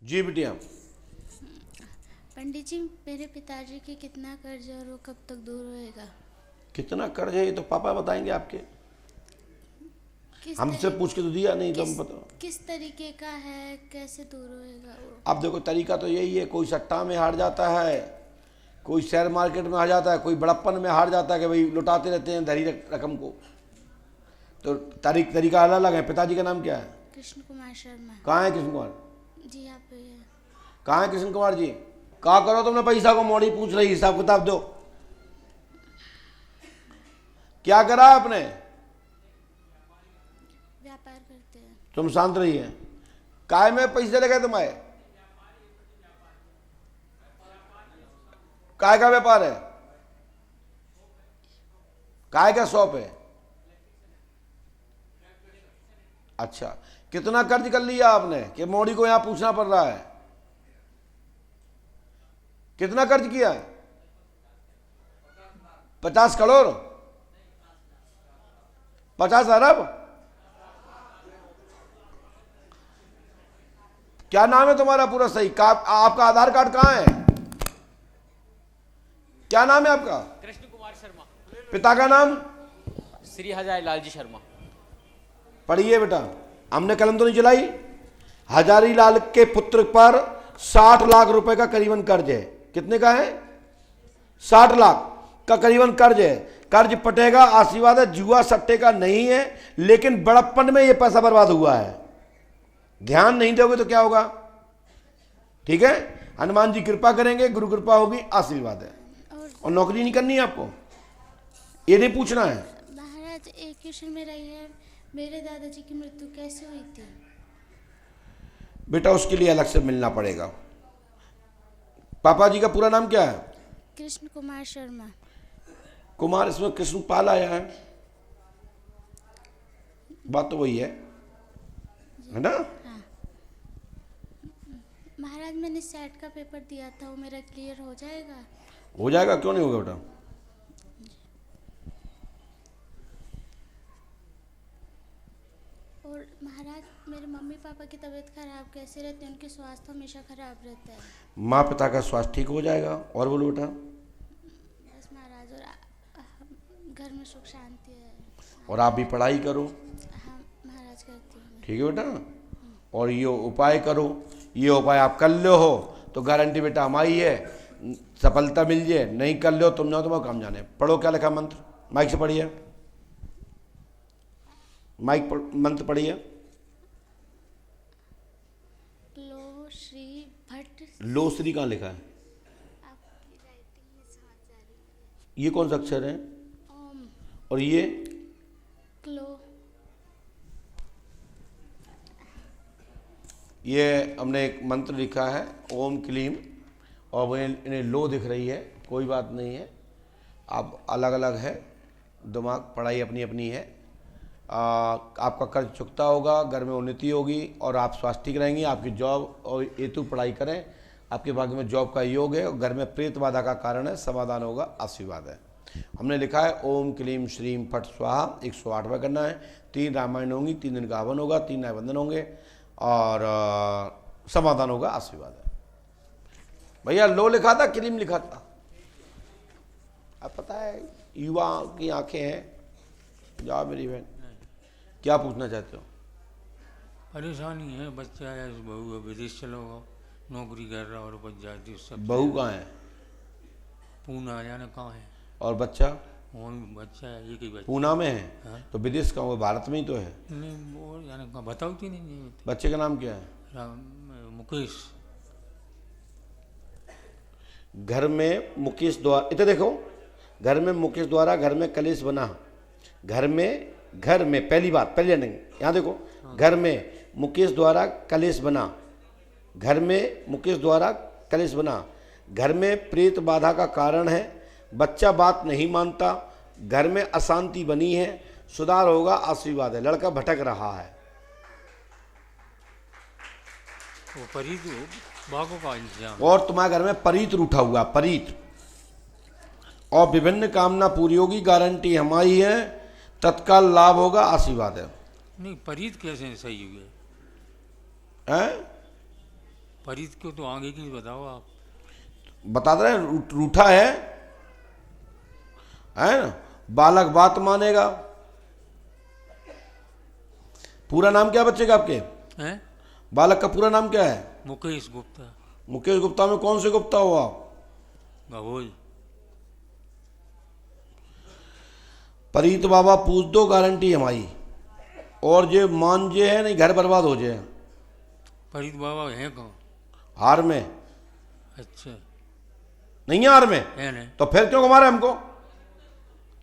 जी बिटिया। पंडित जी, मेरे पिताजी के कितना कर्ज है और वो कब तक दूर होएगा? कितना कर्ज है ये तो पापा बताएंगे आपके, किस हमसे पूछ के तो दिया नहीं तो हम किस बता। किस तरीके का है, कैसे दूर होएगा वो? अब देखो तरीका तो यही है, कोई सट्टा में हार जाता है, कोई शेयर मार्केट में हार जाता है, कोई बड़प्पन में हार जाता है कि भाई लुटाते रहते हैं धरी रकम को। तो तरीका अलग अलग है। पिताजी का नाम क्या है? कृष्ण कुमार शर्मा। कहाँ है कृष्ण कुमार? जी यहाँ पे है। कहाँ है कृष्ण कुमार जी? कहा करो तुमने पैसा को, मोड़ी पूछ रही, हिसाब किताब दो। क्या करा आपने? व्यापार करते हैं। तुम शांत रही है। काय में पैसे लगे तुम्हारे? काय का व्यापार है? काय का शॉप है? अच्छा, कितना कर्ज कर लिया आपने कि मोड़ी को यहां पूछना पड़ रहा है? कितना कर्ज किया है? 50 करोड़? 50 अरब? क्या नाम है तुम्हारा पूरा सही? आपका आधार कार्ड कहां है? क्या नाम है आपका? कृष्ण कुमार शर्मा। पिता का नाम? श्री हजारी लाल जी शर्मा। पढ़िए बेटा, हमने कलम तो नहीं चलाई। हजारी लाल के पुत्र पर 60 लाख रुपए का करीबन कर्ज है। कितने का है? 60 लाख का करीबन कर्ज है। कर्ज पटेगा, आशीर्वाद है, जुआ सट्टे का नहीं है, लेकिन बड़प्पन में यह पैसा बर्बाद हुआ है। ध्यान नहीं दोगे तो क्या होगा? ठीक है, हनुमान जी कृपा करेंगे, गुरु कृपा होगी, आशीर्वाद है। और नौकरी नहीं करनी है आपको, ये नहीं पूछना है। महाराज, एक क्वेश्चन मेरा ये है, मेरे दादाजी की मृत्यु कैसे हुई थी? बेटा उसके लिए अलग से मिलना पड़ेगा। पापा जी का पूरा नाम क्या है? कृष्ण कुमार शर्मा। कुमार इसमें कृष्ण पाल आया है, बात तो वही है ना? हाँ महाराज, मैंने सेट का पेपर दिया था, वो मेरा क्लियर हो जाएगा? हो जाएगा, क्यों नहीं होगा बेटा। और महाराज, मेरे मम्मी पापा की तबीयत खराब कैसे रहती है? उनके स्वास्थ्य हमेशा खराब रहता है। माँ पिता का स्वास्थ्य ठीक हो जाएगा। और बोलो बेटा। बस महाराज, और घर में सुख शांति है। और आप भी पढ़ाई करो। हाँ महाराज, करती हूँ। ठीक है बेटा, और ये उपाय करो। ये उपाय आप कर लो हो तो गारंटी बेटा हमारी है, सफलता मिल जाए। नहीं कर लो तुम जाओ, तुम्हारा काम जाने। पढ़ो, क्या लिखा मंत्र? माइक से पढ़िए, माइक पर मंत्र पढ़िए। लो श्री भट्ट। लो श्री कहाँ लिखा है? आपकी राइटिंग समझ जा रही है। ये कौन सा अक्षर है? ओम। और ये? क्लो। ये हमने एक मंत्र लिखा है, ओम क्लीम, और वो इन्हें लो दिख रही है। कोई बात नहीं है, आप अलग अलग है, दिमाग पढ़ाई अपनी अपनी है। आपका कर्ज चुकता होगा, घर में उन्नति होगी और आप स्वास्थ्य रहेंगी। आपकी जॉब और हेतु पढ़ाई करें, आपके भाग्य में जॉब का योग है और घर में प्रेत बाधा का कारण है, समाधान होगा, आशीर्वाद है। हमने लिखा है ओम क्लीम श्रीम फट स्वाहा, 108 बार करना है। 3 रामायण होंगी, 3 दिन का हवन होगा, 3 नैवेद्य होंगे और समाधान होगा, आशीर्वाद है। भैया लो लिखा था, क्लीम लिखा था? अब पता है युवा की आंखें हैं। जाओ मेरी बहन, क्या पूछना चाहते हो? परेशानी है, बच्चा है, बहू है, विदेश चला हुआ, नौकरी कर रहा और बच जाती सब। बहू कहाँ है? पूना जाने कहाँ है। और बच्चा? वो बच्चा है, एक ही बच्चा। पूना में है? हाँ? तो विदेश का वो भारत में ही तो है। नहीं, वो जाने कहाँ बताओ थी नहीं। बच्चे का नाम क्या है? मुकेश। घर में मुकेश द्वारा, इधर देखो, घर में मुकेश द्वारा घर में कलेश बना। घर में पहली बात, पहले नहीं, यहाँ देखो। घर में मुकेश द्वारा कलेश बना, घर में मुकेश द्वारा कलेश बना, घर में प्रेत बाधा का कारण है, बच्चा बात नहीं मानता, घर में अशांति बनी है, सुधार होगा, आशीर्वाद है। लड़का भटक रहा है। वो परीत बागों का इंतजाम। और तुम्हारे घर में परीत रूठा हुआ, परीत, और विभिन्न कामना पूरी होगी, गारंटी हमारी है, तत्काल लाभ होगा, आशीर्वाद है। नहीं, परीत कैसे सही हुए? हैं? फरीद को तो आगे की बताओ आप। बता दे रहे हैं, रूठा है ना। बालक बात मानेगा। पूरा नाम क्या बच्चे का आपके? हैं? बालक का पूरा नाम क्या है? मुकेश गुप्ता। मुकेश गुप्ता में कौन से गुप्ता हुआ? गवोई। परीत बाबा पूछ दो, गारंटी हमारी। और जे मान जे है नहीं, घर बर्बाद हो जाए। फरीद बाबा हैं कौन? हार में। अच्छा। नहीं है हार में? है नहीं। तो फिर क्यों घुमा रहे हमको?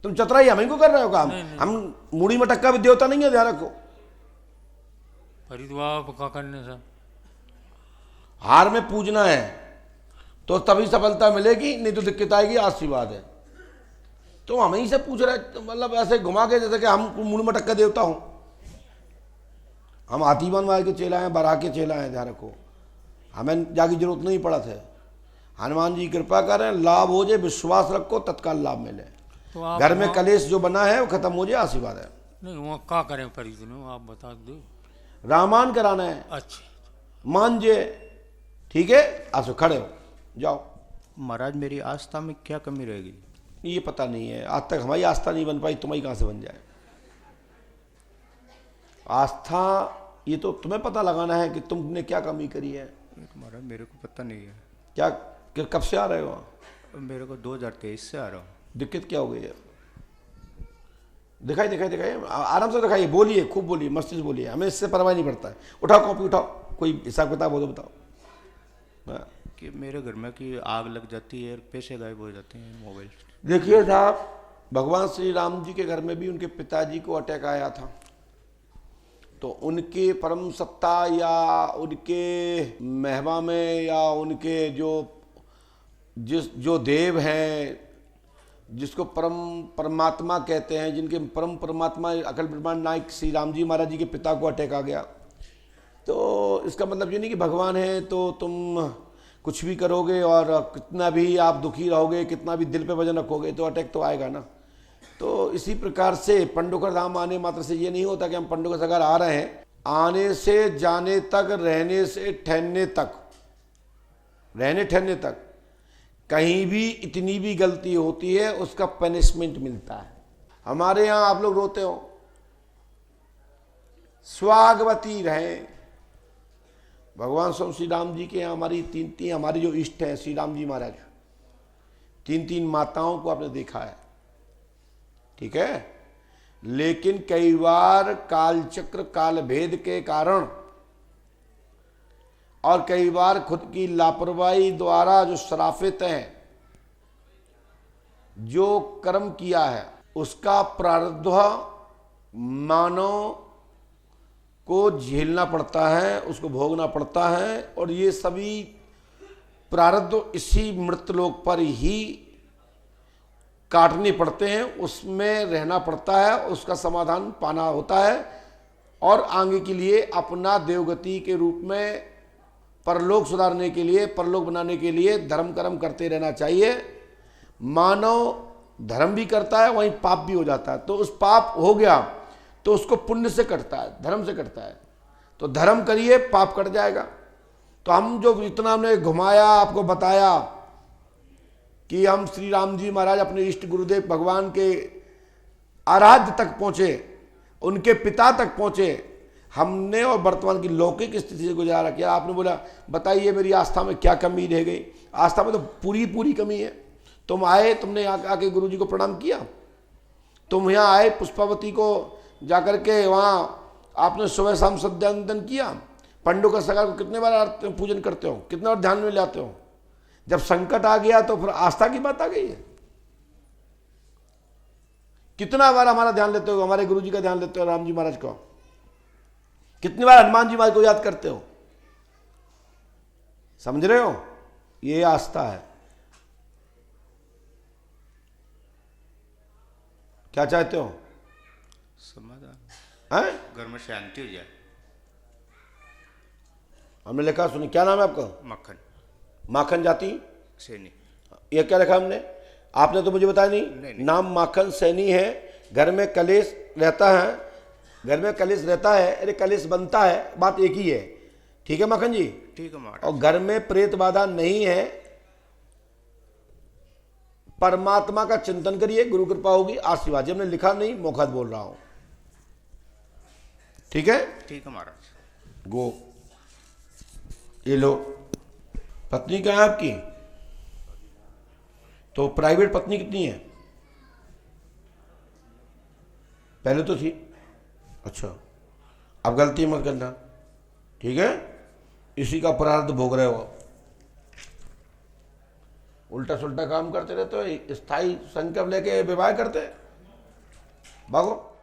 तुम चतराई हम को कर रहे हो काम? हम मुड़ी में टक्का भी देवता नहीं है, ध्यान रखो। फरीद बाबा क्या करने से? हार में पूजना है तो तभी सफलता मिलेगी, नहीं तो दिक्कत आएगी। आशीर्वाद है। तो हम ही से पूछ रहे, तो मतलब ऐसे घुमा के जैसे कि हम मुड़ में टक्का देवता हूं। हम हाथीमान मार के चेला हैं, बरा के चेला हैं, ध्यान रखो। हमें जाकी जरूरत नहीं पड़ा था। हनुमान जी कृपा करें, लाभ हो जाए, विश्वास रखो, तत्काल लाभ मिले। तो घर में कलेश जो बना है वो खत्म हो जाए, आशीर्वाद है। नहीं, वहाँ क्या करें फरीद ने, आप बता दो। रामायण कराना है। अच्छा। मान जे ठीक है, आप खड़े हो जाओ। महाराज मेरी आस्था में क्या कमी रहेगी? ये पता नहीं है, आज तक हमारी आस्था नहीं बन पाई, तुम्हारी कहां से बन जाए आस्था? ये तो तुम्हें पता लगाना है कि तुमने क्या कमी करी है। महाराज मेरे को पता नहीं है। क्या कब से आ रहे हो? मेरे को 2023 से आ रहा हूँ। दिक्कत क्या हो गई है? दिखाई दिखाई दिखाई, आराम से दिखाइए, बोलिए, खूब बोलिए, मस्ती से बोलिए, हमें इससे परवाह नहीं पड़ता है। उठाओ कॉपी, उठाओ, कोई हिसाब किताब हो तो बताओ। हाँ। कि मेरे घर में कि आग लग जाती है, पैसे गायब हो जाते हैं, मोबाइल। देखिए साहब, भगवान श्री राम जी के घर में भी उनके पिताजी को अटैक आया था, तो उनके परम सत्ता या उनके महिमा में या उनके जो देव हैं, जिसको परमात्मा कहते हैं, जिनके परम परमात्मा अखिल ब्रह्मांड नायक श्री राम जी महाराज जी के पिता को अटैक आ गया। तो इसका मतलब ये नहीं कि भगवान है तो तुम कुछ भी करोगे और कितना भी आप दुखी रहोगे, कितना भी दिल पे वजन रखोगे तो अटैक तो आएगा ना। तो इसी प्रकार से पंडुकर धाम आने मात्र से ये नहीं होता कि हम पंडुकर से अगर आ रहे हैं, आने से जाने तक, रहने से ठहरने तक, रहने ठहरने तक कहीं भी इतनी भी गलती होती है उसका पनिशमेंट मिलता है। हमारे यहाँ आप लोग रोते हो, स्वागवती रहे। भगवान स्वयं श्री राम जी के यहाँ हमारी तीन हमारे जो इष्ट हैं श्री राम जी महाराज, तीन माताओं को आपने देखा है, ठीक है। लेकिन कई बार कालचक्र काल भेद के कारण और कई बार खुद की लापरवाही द्वारा जो शराफत हैं, जो कर्म किया है, उसका प्रारब्ध मानव को झेलना पड़ता है, उसको भोगना पड़ता है। और ये सभी प्रारब्ध इसी मृतलोक पर ही काटने पड़ते हैं, उसमें रहना पड़ता है, उसका समाधान पाना होता है और आगे के लिए अपना देवगति के रूप में परलोक सुधारने के लिए, परलोक बनाने के लिए धर्म कर्म करते रहना चाहिए। मानव धर्म भी करता है, वहीं पाप भी हो जाता है। तो उस पाप हो गया तो उसको पुण्य से कटता है, धर्म से कटता है। तो धर्म करिए, पाप कट जाएगा। तो हम जो इतना हमने घुमाया, आपको बताया कि हम श्री राम जी महाराज अपने इष्ट गुरुदेव भगवान के आराध्य तक पहुँचे, उनके पिता तक पहुँचे, हमने और वर्तमान की लौकिक स्थिति से गुजारा किया। आपने बोला बताइए मेरी आस्था में क्या कमी रह गई? आस्था में तो पूरी कमी है। तुम आए, तुमने आके गुरु जी को प्रणाम किया, तुम यहाँ आए पुष्पावती को जाकर के वहाँ आपने सुबह शाम संध्यावंदन किया, पंडुका सगा को कितने बार पूजन करते हो, कितने बार ध्यान में लाते हो? जब संकट आ गया तो फिर आस्था की बात आ गई है। कितना बार हमारा ध्यान लेते हो, हमारे गुरु जी का ध्यान लेते हो, राम जी महाराज को? कितनी बार हनुमान जी महाराज को याद करते हो? समझ रहे हो? ये आस्था है। क्या चाहते हो? समाधान हैं? घर में शांति हो जाए। हमने लिखा, सुनिए, क्या नाम है आपका? मक्खन माखन जाति सैनी। ये क्या लिखा हमने? आपने तो मुझे बताया नहीं। नाम माखन सैनी है। घर में कलेश रहता है, घर में कलेश रहता है, अरे कलेश बनता है, बात एक ही है। ठीक है मक्खन जी। ठीक है महाराज। और घर में प्रेत बाधा नहीं है, परमात्मा का चिंतन करिए, गुरु कृपा होगी, आशीर्वाद। जब मैंने लिखा नहीं, मौखत बोल रहा हूं। ठीक है। ठीक है महाराज। गो, ये लो। पत्नी क्या है आपकी? तो प्राइवेट पत्नी कितनी है? पहले तो थी। अच्छा, अब गलती मत करना, ठीक है? इसी का प्रारब्ध भोग रहे हो। उल्टा सुल्टा काम करते रहते हो, स्थायी संकल्प लेके विवाह करते, भागो।